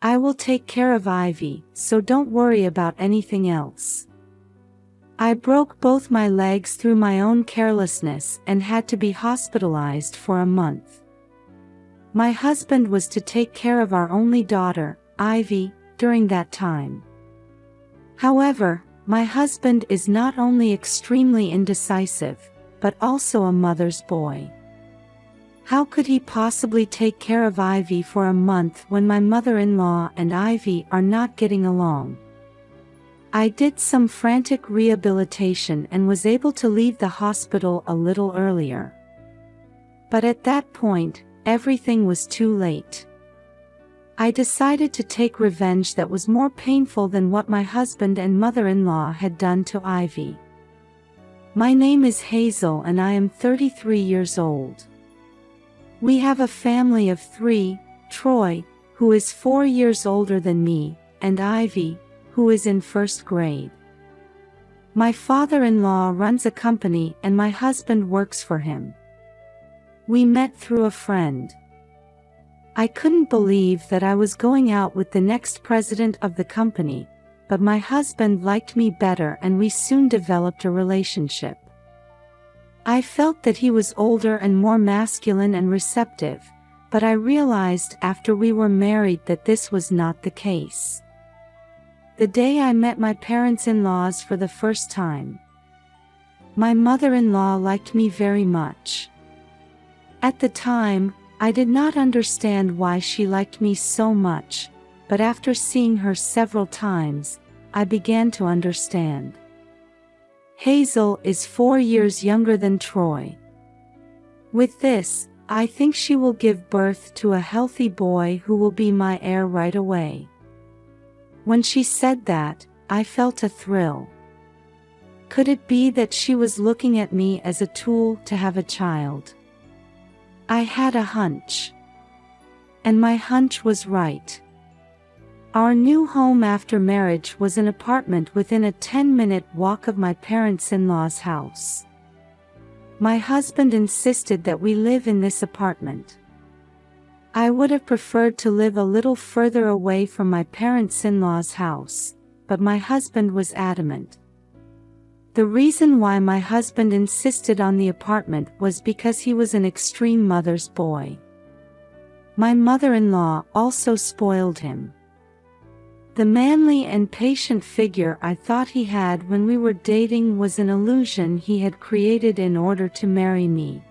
I will take care of Ivy, so don't worry about anything else. I broke both my legs through my own carelessness and had to be hospitalized for a month. My husband was to take care of our only daughter, Ivy, during that time. However, my husband is not only extremely indecisive, but also a mother's boy. How could he possibly take care of Ivy for a month when my mother-in-law and Ivy are not getting along? I did some frantic rehabilitation and was able to leave the hospital a little earlier. But at that point, everything was too late. I decided to take revenge that was more painful than what my husband and mother-in-law had done to Ivy. My name is Hazel and I am 33 years old. We have a family of 3, Troy, who is 4 years older than me, and Ivy, who is in 1st grade. My father-in-law runs a company and my husband works for him. We met through a friend. I couldn't believe that I was going out with the next president of the company, but my husband liked me better and we soon developed a relationship. I felt that he was older and more masculine and receptive, but I realized after we were married that this was not the case. The day I met my parents-in-laws for the first time, my mother-in-law liked me very much. At the time, I did not understand why she liked me so much, but after seeing her several times, I began to understand. Hazel is 4 years younger than Troy. With this, I think she will give birth to a healthy boy who will be my heir right away. When she said that, I felt a thrill. Could it be that she was looking at me as a tool to have a child? I had a hunch. And my hunch was right. Our new home after marriage was an apartment within a 10-minute walk of my parents-in-law's house. My husband insisted that we live in this apartment. I would have preferred to live a little further away from my parents-in-law's house, but my husband was adamant. The reason why my husband insisted on the apartment was because he was an extreme mother's boy. My mother-in-law also spoiled him. The manly and patient figure I thought he had when we were dating was an illusion he had created in order to marry me.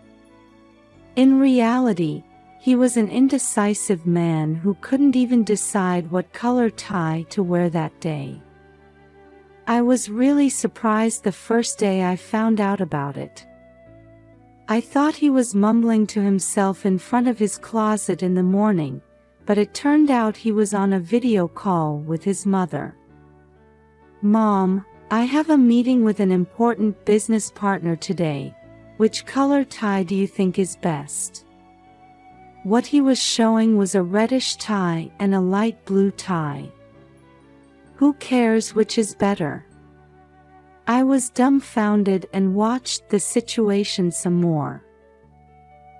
In reality, he was an indecisive man who couldn't even decide what color tie to wear that day. I was really surprised the first day I found out about it. I thought he was mumbling to himself in front of his closet in the morning, but it turned out he was on a video call with his mother. "Mom, I have a meeting with an important business partner today. Which color tie do you think is best?" What he was showing was a reddish tie and a light blue tie. Who cares which is better? I was dumbfounded and watched the situation some more.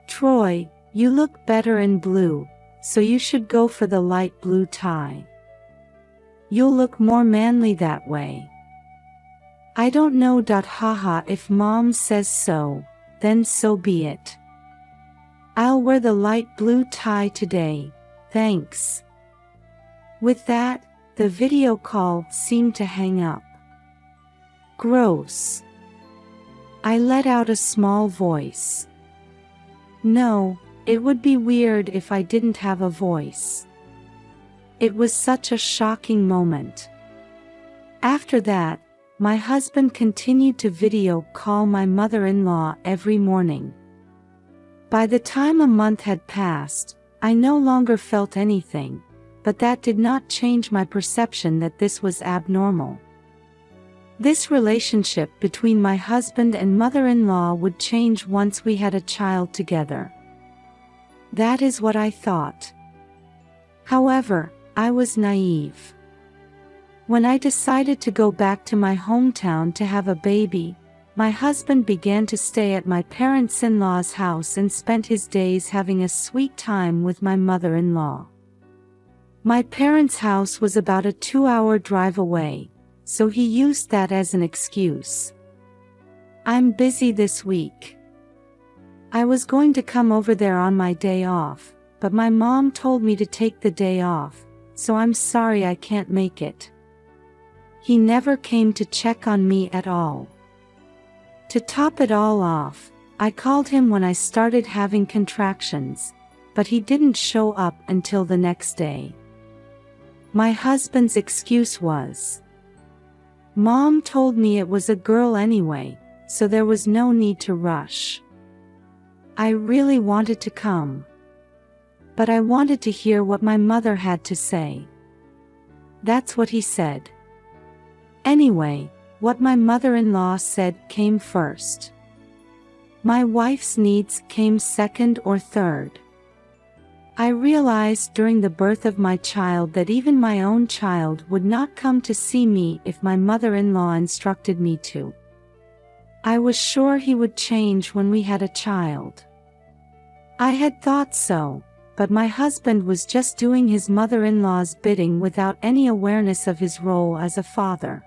"Troy, you look better in blue, so you should go for the light blue tie. You'll look more manly that way." I don't know. Haha, if Mom says so, then so be it. I'll wear the light blue tie today, thanks. With that, the video call seemed to hang up. Gross. I let out a small voice. No, it would be weird if I didn't have a voice. It was such a shocking moment. After that, my husband continued to video call my mother-in-law every morning. By the time a month had passed, I no longer felt anything, but that did not change my perception that this was abnormal. This relationship between my husband and mother-in-law would change once we had a child together. That is what I thought. However, I was naive. When I decided to go back to my hometown to have a baby, my husband began to stay at my parents-in-law's house and spent his days having a sweet time with my mother-in-law. My parents' house was about a 2-hour drive away, so he used that as an excuse. I'm busy this week. I was going to come over there on my day off, but my mom told me to take the day off, so I'm sorry I can't make it. He never came to check on me at all. To top it all off, I called him when I started having contractions, but he didn't show up until the next day. My husband's excuse was, "Mom told me it was a girl anyway, so there was no need to rush." I really wanted to come, but I wanted to hear what my mother had to say. That's what he said. Anyway, what my mother-in-law said came first. My wife's needs came second or third. I realized during the birth of my child that even my own child would not come to see me if my mother-in-law instructed me to. I was sure he would change when we had a child. I had thought so, but my husband was just doing his mother-in-law's bidding without any awareness of his role as a father.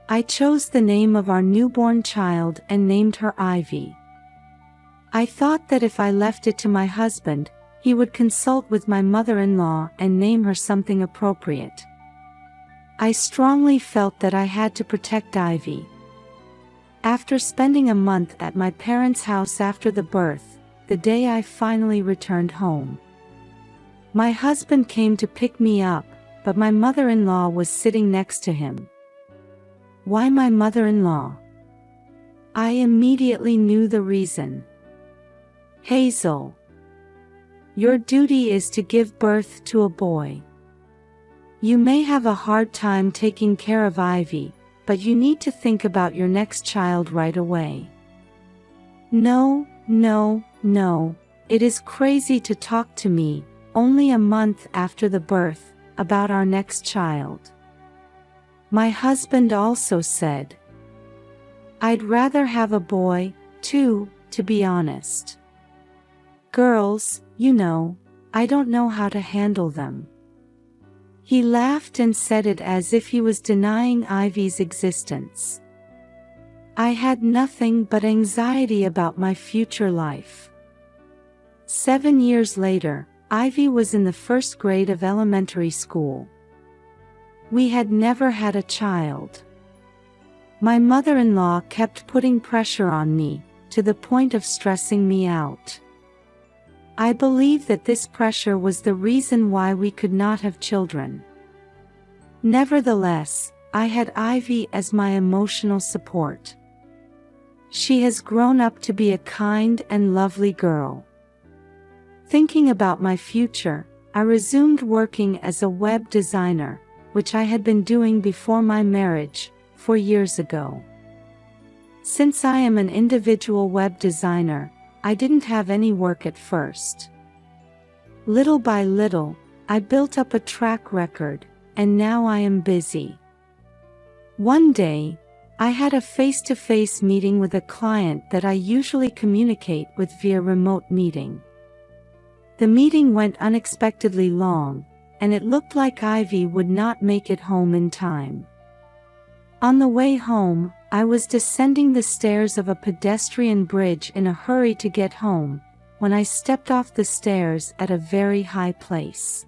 I chose the name of our newborn child and named her Ivy. I thought that if I left it to my husband, he would consult with my mother-in-law and name her something appropriate. I strongly felt that I had to protect Ivy. After spending a month at my parents' house after the birth, the day I finally returned home, my husband came to pick me up, but my mother-in-law was sitting next to him. Why my mother-in-law? I immediately knew the reason. Hazel, your duty is to give birth to a boy. You may have a hard time taking care of Ivy, but you need to think about your next child right away. No, it is crazy to talk to me, only a month after the birth, about our next child. My husband also said, I'd rather have a boy, too, to be honest. Girls, I don't know how to handle them. He laughed and said it as if he was denying Ivy's existence. I had nothing but anxiety about my future life. 7 years later, Ivy was in the first grade of elementary school. We had never had a child. My mother-in-law kept putting pressure on me, to the point of stressing me out. I believe that this pressure was the reason why we could not have children. Nevertheless, I had Ivy as my emotional support. She has grown up to be a kind and lovely girl. Thinking about my future, I resumed working as a web designer, which I had been doing before my marriage, 4 years ago. Since I am an individual web designer, I didn't have any work at first. Little by little, I built up a track record, and now I am busy. One day, I had a face-to-face meeting with a client that I usually communicate with via remote meeting. The meeting went unexpectedly long, and it looked like Ivy would not make it home in time. On the way home, I was descending the stairs of a pedestrian bridge in a hurry to get home, when I stepped off the stairs at a very high place.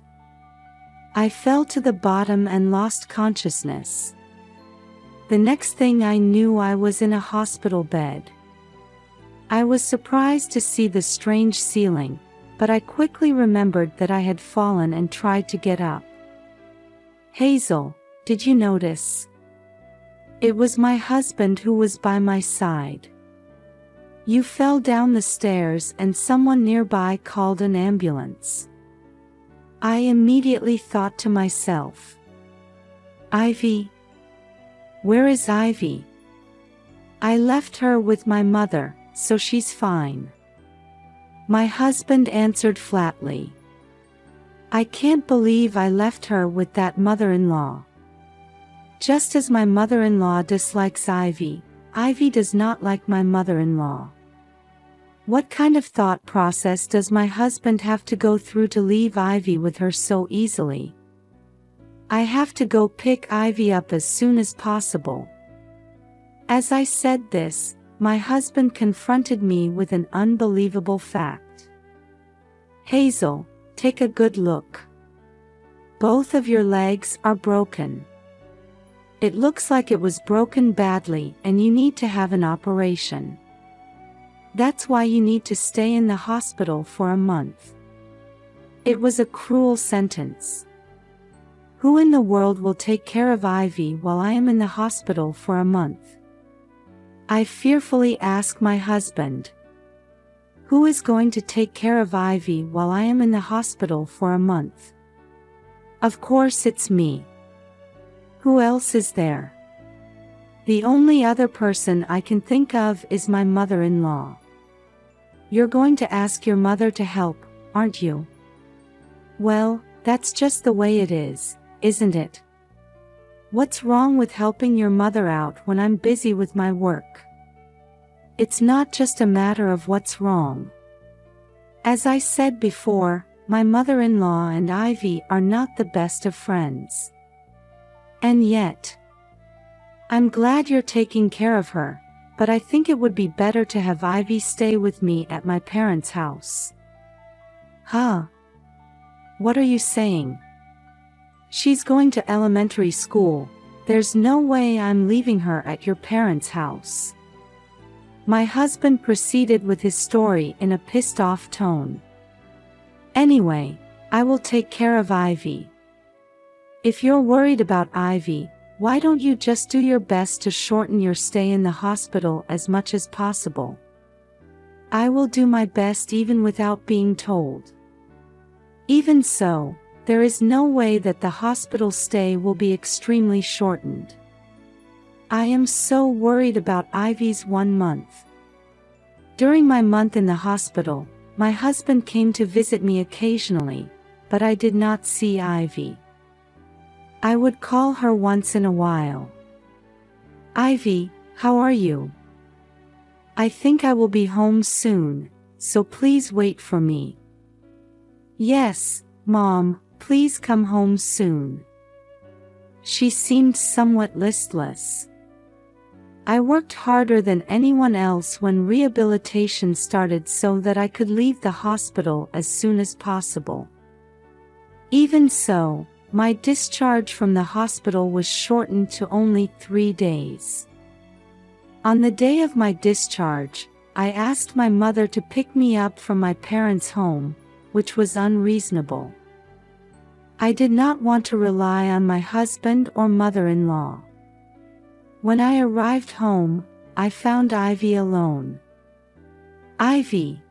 I fell to the bottom and lost consciousness. The next thing I knew, I was in a hospital bed. I was surprised to see the strange ceiling, but I quickly remembered that I had fallen and tried to get up. Hazel, did you notice? It was my husband who was by my side. You fell down the stairs and someone nearby called an ambulance. I immediately thought to myself, Ivy? Where is Ivy? I left her with my mother, so she's fine. My husband answered flatly. I can't believe I left her with that mother-in-law. Just as my mother-in-law dislikes Ivy, Ivy does not like my mother-in-law. What kind of thought process does my husband have to go through to leave Ivy with her so easily? I have to go pick Ivy up as soon as possible. As I said this, my husband confronted me with an unbelievable fact. Hazel, take a good look. Both of your legs are broken. It looks like it was broken badly and you need to have an operation. That's why you need to stay in the hospital for a month. It was a cruel sentence. Who in the world will take care of Ivy while I am in the hospital for a month? I fearfully asked my husband. Who is going to take care of Ivy while I am in the hospital for a month? Of course it's me. Who else is there? The only other person I can think of is my mother-in-law. You're going to ask your mother to help, aren't you? Well, that's just the way it is, isn't it? What's wrong with helping your mother out when I'm busy with my work? It's not just a matter of what's wrong. As I said before, my mother-in-law and Ivy are not the best of friends. And yet, I'm glad you're taking care of her, but I think it would be better to have Ivy stay with me at my parents' house. Huh? What are you saying? She's going to elementary school. There's no way I'm leaving her at your parents' house. My husband proceeded with his story in a pissed-off tone. Anyway, I will take care of Ivy. If you're worried about Ivy, why don't you just do your best to shorten your stay in the hospital as much as possible? I will do my best even without being told. Even so, there is no way that the hospital stay will be extremely shortened. I am so worried about Ivy's 1 month. During my month in the hospital, my husband came to visit me occasionally, but I did not see Ivy. I would call her once in a while. Ivy, how are you? I think I will be home soon, so please wait for me. Yes, Mom, please come home soon. She seemed somewhat listless. I worked harder than anyone else when rehabilitation started so that I could leave the hospital as soon as possible. Even so, my discharge from the hospital was shortened to only 3 days. On the day of my discharge, I asked my mother to pick me up from my parents' home, which was unreasonable. I did not want to rely on my husband or mother-in-law. When I arrived home, I found Ivy alone. Ivy.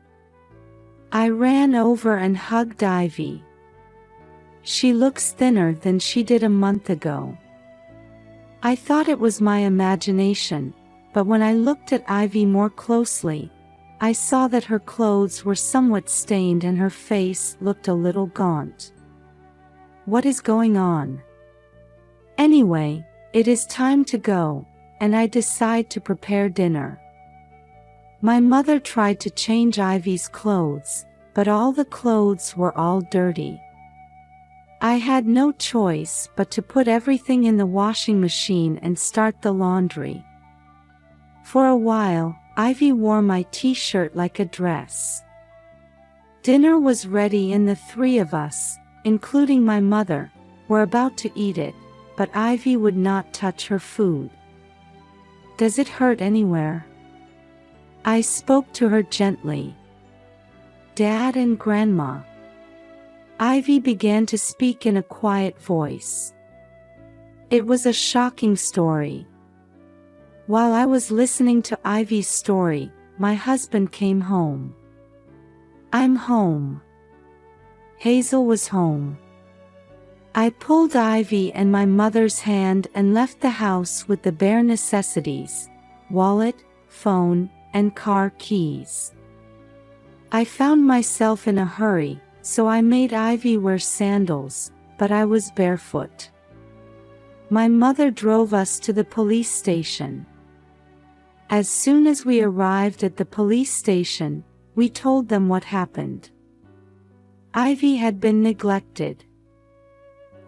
I ran over and hugged Ivy. She looks thinner than she did a month ago. I thought it was my imagination, but when I looked at Ivy more closely, I saw that her clothes were somewhat stained and her face looked a little gaunt. What is going on? Anyway, it is time to go, and I decide to prepare dinner. My mother tried to change Ivy's clothes, but all the clothes were all dirty. I had no choice but to put everything in the washing machine and start the laundry. For a while, Ivy wore my t-shirt like a dress. Dinner was ready and the 3 of us, including my mother, were about to eat it, but Ivy would not touch her food. Does it hurt anywhere? I spoke to her gently. Dad and Grandma. Ivy began to speak in a quiet voice. It was a shocking story. While I was listening to Ivy's story, my husband came home. I'm home. Hazel was home. I pulled Ivy and my mother's hand and left the house with the bare necessities: wallet, phone, and car keys. I found myself in a hurry, so I made Ivy wear sandals, but I was barefoot. My mother drove us to the police station. As soon as we arrived at the police station, We told them what happened. Ivy had been neglected.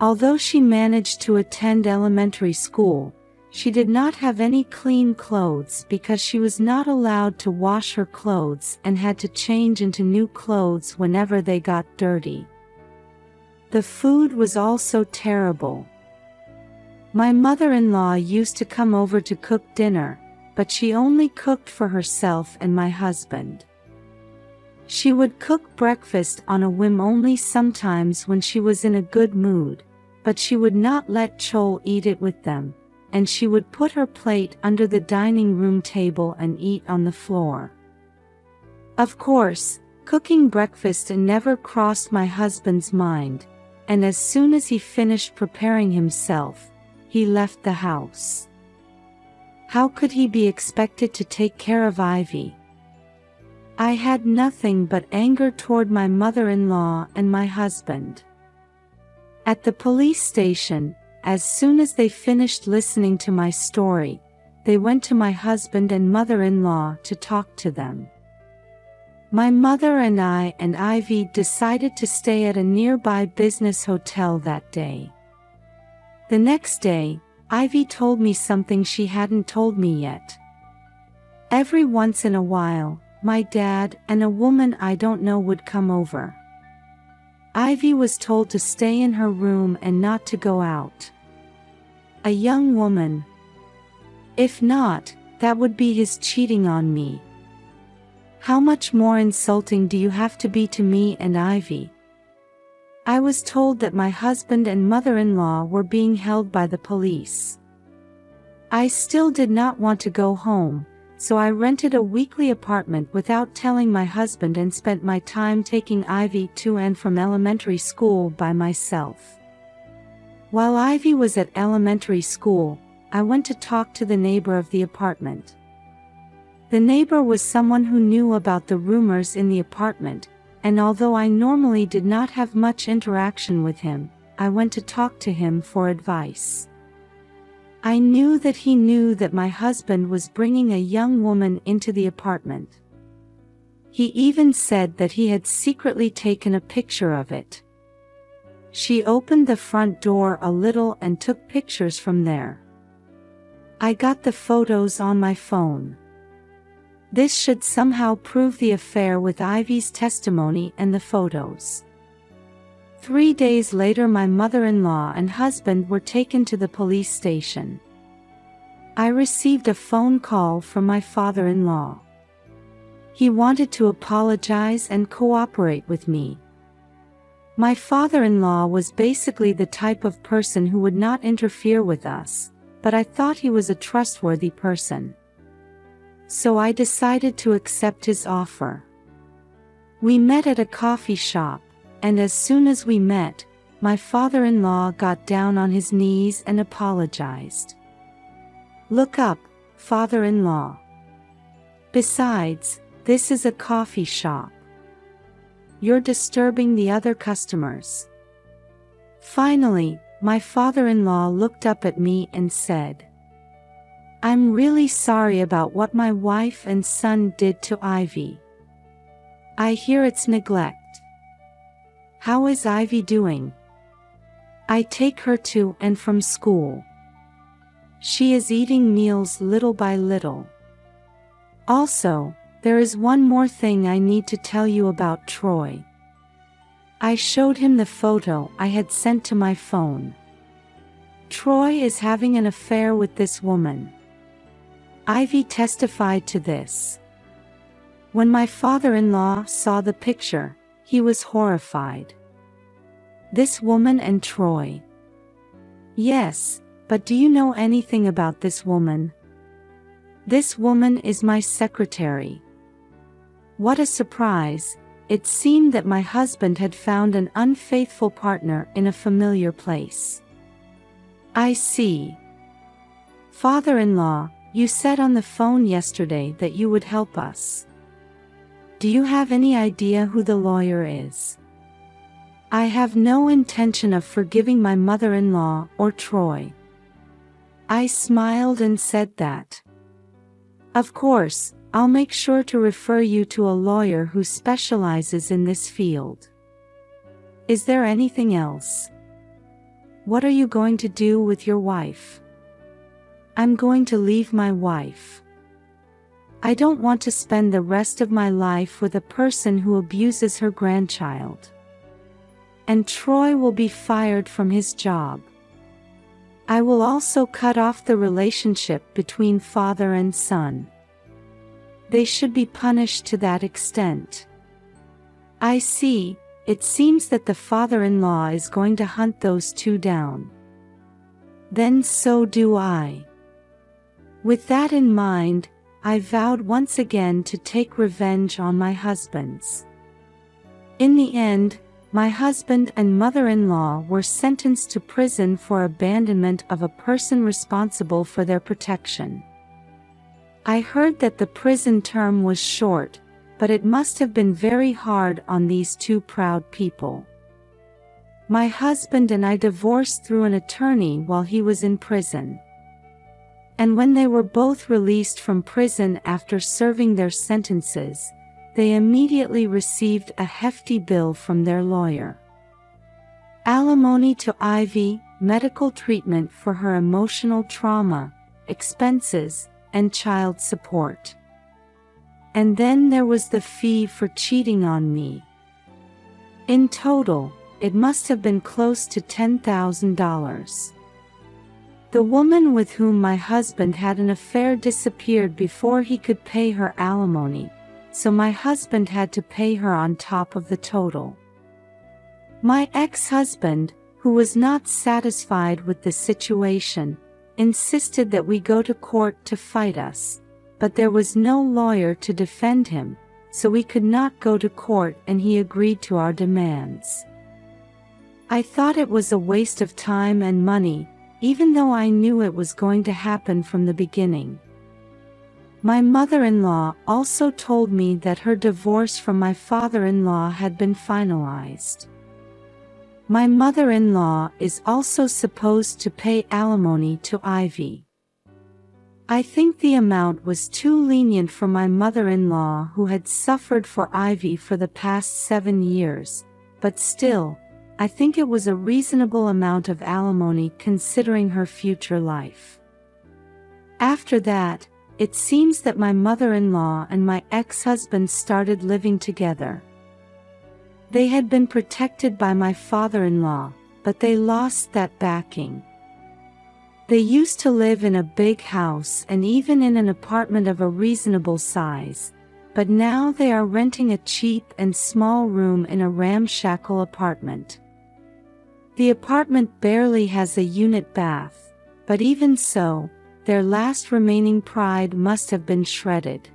Although she managed to attend elementary school, she did not have any clean clothes because she was not allowed to wash her clothes and had to change into new clothes whenever they got dirty. The food was also terrible. My mother-in-law used to come over to cook dinner, but she only cooked for herself and my husband. She would cook breakfast on a whim only sometimes when she was in a good mood, but she would not let Chol eat it with them, and she would put her plate under the dining room table and eat on the floor. Of course, cooking breakfast never crossed my husband's mind, and as soon as he finished preparing himself, he left the house. How could he be expected to take care of Ivy? I had nothing but anger toward my mother-in-law and my husband. At the police station, as soon as they finished listening to my story, they went to my husband and mother-in-law to talk to them. My mother and I and Ivy decided to stay at a nearby business hotel that day. The next day, Ivy told me something she hadn't told me yet. Every once in a while, my dad and a woman I don't know would come over. Ivy was told to stay in her room and not to go out. A young woman. If not, that would be his cheating on me. How much more insulting do you have to be to me and Ivy? I was told that my husband and mother-in-law were being held by the police. I still did not want to go home, so I rented a weekly apartment without telling my husband and spent my time taking Ivy to and from elementary school by myself. While Ivy was at elementary school, I went to talk to the neighbor of the apartment. The neighbor was someone who knew about the rumors in the apartment, and although I normally did not have much interaction with him, I went to talk to him for advice. I knew that he knew that my husband was bringing a young woman into the apartment. He even said that he had secretly taken a picture of it. She opened the front door a little and took pictures from there. I got the photos on my phone. This should somehow prove the affair with Ivy's testimony and the photos. 3 days later, my mother-in-law and husband were taken to the police station. I received a phone call from my father-in-law. He wanted to apologize and cooperate with me. My father-in-law was basically the type of person who would not interfere with us, but I thought he was a trustworthy person. So I decided to accept his offer. We met at a coffee shop, and as soon as we met, my father-in-law got down on his knees and apologized. Look up, father-in-law. Besides, this is a coffee shop. You're disturbing the other customers. Finally, my father-in-law looked up at me and said, I'm really sorry about what my wife and son did to Ivy. I hear it's neglect. How is Ivy doing? I take her to and from school. She is eating meals little by little. Also, there is one more thing I need to tell you about Troy. I showed him the photo I had sent to my phone. Troy is having an affair with this woman. Ivy testified to this. When my father-in-law saw the picture, he was horrified. This woman and Troy. Yes, but do you know anything about this woman? This woman is my secretary. What a surprise! It seemed that my husband had found an unfaithful partner in a familiar place. I see. Father-in-law, you said on the phone yesterday that you would help us. Do you have any idea who the lawyer is? I have no intention of forgiving my mother-in-law or Troy. I smiled and said that. Of course, I'll make sure to refer you to a lawyer who specializes in this field. Is there anything else? What are you going to do with your wife? I'm going to leave my wife. I don't want to spend the rest of my life with a person who abuses her grandchild. And Troy will be fired from his job. I will also cut off the relationship between father and son. They should be punished to that extent. I see, it seems that the father-in-law is going to hunt those two down. Then so do I. With that in mind, I vowed once again to take revenge on my husbands. In the end, my husband and mother-in-law were sentenced to prison for abandonment of a person responsible for their protection. I heard that the prison term was short, but it must have been very hard on these two proud people. My husband and I divorced through an attorney while he was in prison. And when they were both released from prison after serving their sentences, they immediately received a hefty bill from their lawyer. Alimony to Ivy, medical treatment for her emotional trauma, expenses, and child support. And then there was the fee for cheating on me. In total, it must have been close to $10,000. The woman with whom my husband had an affair disappeared before he could pay her alimony, so my husband had to pay her on top of the total. My ex-husband, who was not satisfied with the situation, insisted that we go to court to fight us, but there was no lawyer to defend him, so we could not go to court and he agreed to our demands. I thought it was a waste of time and money, even though I knew it was going to happen from the beginning. My mother-in-law also told me that her divorce from my father-in-law had been finalized. My mother-in-law is also supposed to pay alimony to Ivy. I think the amount was too lenient for my mother-in-law who had suffered for Ivy for the past 7 years, but still, I think it was a reasonable amount of alimony considering her future life. After that, it seems that my mother-in-law and my ex-husband started living together. They had been protected by my father-in-law, but they lost that backing. They used to live in a big house and even in an apartment of a reasonable size, but now they are renting a cheap and small room in a ramshackle apartment. The apartment barely has a unit bath, but even so, their last remaining pride must have been shredded.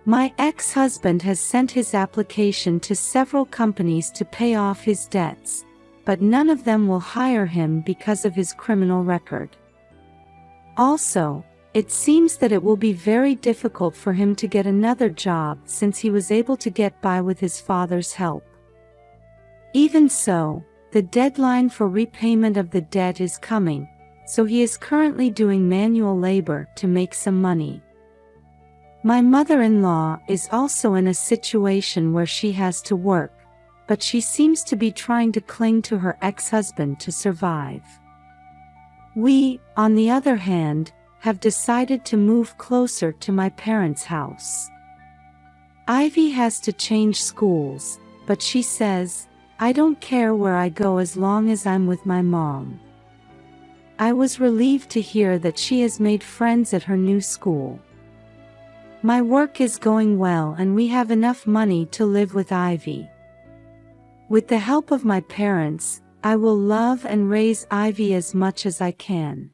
My ex-husband has sent his application to several companies to pay off his debts, but none of them will hire him because of his criminal record. Also, it seems that it will be very difficult for him to get another job since he was able to get by with his father's help. Even so, the deadline for repayment of the debt is coming, so he is currently doing manual labor to make some money. My mother-in-law is also in a situation where she has to work, but she seems to be trying to cling to her ex-husband to survive. We, on the other hand, have decided to move closer to my parents' house. Ivy has to change schools, but she says, "I don't care where I go as long as I'm with my mom." I was relieved to hear that she has made friends at her new school. My work is going well and we have enough money to live with Ivy. With the help of my parents, I will love and raise Ivy as much as I can.